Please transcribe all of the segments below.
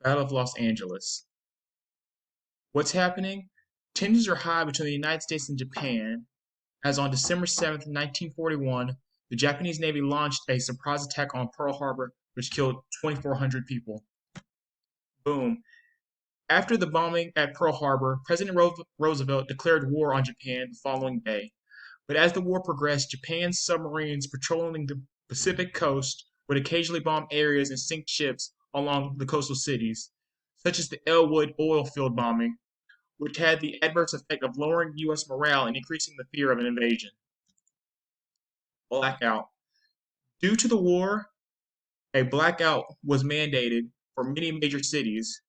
Battle of Los Angeles. What's happening? Tensions are high between the United States and Japan, as on December 7th, 1941, the Japanese Navy launched a surprise attack on Pearl Harbor, which killed 2,400 people. Boom. After the bombing at Pearl Harbor, President Roosevelt declared war on Japan the following day. But as the war progressed, Japan's submarines patrolling the Pacific coast would occasionally bomb areas and sink ships along the coastal cities, such as the Elwood oil field bombing, which had the adverse effect of lowering U.S. morale and increasing the fear of an invasion. Blackout. Due to the war, a blackout was mandated for many major cities,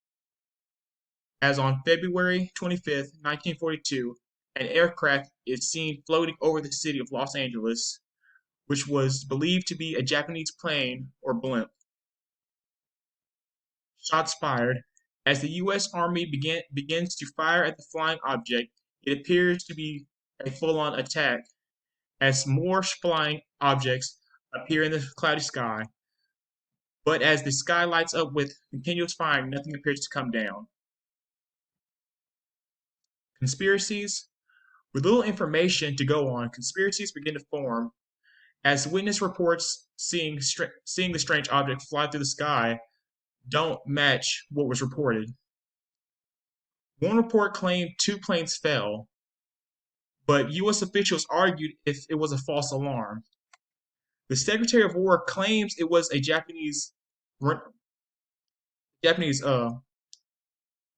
as on February 25th, 1942, an aircraft is seen floating over the city of Los Angeles, which was believed to be a Japanese plane or blimp. Shots fired. As the U.S. Army begins to fire at the flying object, it appears to be a full-on attack, as more flying objects appear in the cloudy sky. But as the sky lights up with continuous firing, nothing appears to come down. Conspiracies. With little information to go on, conspiracies begin to form, as witness reports seeing the strange object fly through the sky don't match what was reported. One report claimed 2 planes fell, but U.S. officials argued if it was a false alarm. The Secretary of War claims it was a Japanese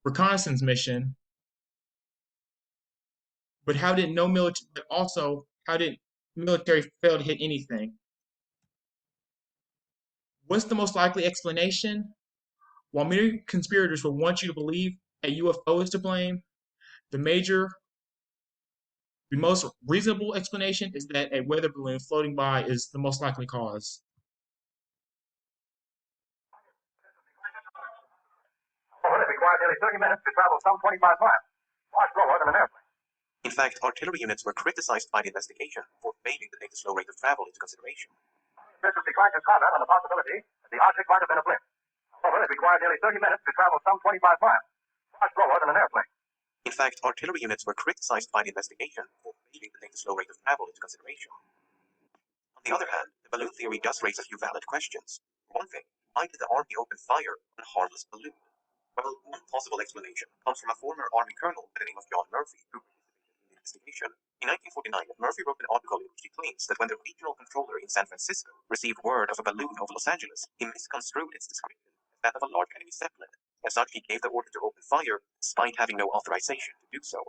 reconnaissance mission, but how did military fail to hit anything? What's the most likely explanation? While many conspirators will want you to believe a UFO is to blame, the most reasonable explanation is that a weather balloon floating by is the most likely cause. It required nearly 30 minutes to travel some 25 miles, far slower than an airplane. In fact, artillery units were criticized by the investigation for failing to take the slow rate of travel into consideration. Officials declined to comment on the possibility that the object might have been a blimp. However, it required nearly 30 minutes to travel some 25 miles, far slower than an airplane. In fact, artillery units were criticized by the investigation for failing to take the slow rate of travel into consideration. On the other hand, the balloon theory does raise a few valid questions. For one thing, why did the Army open fire on a harmless balloon? Well, one possible explanation comes from a former Army colonel by the name of John Murphy, who participated in the investigation. In 1949, Murphy wrote an article in which he claims that when the regional controller in San Francisco received word of a balloon over Los Angeles, he misconstrued its description as that of a large enemy zeppelin. As such, he gave the order to open fire, despite having no authorization to do so.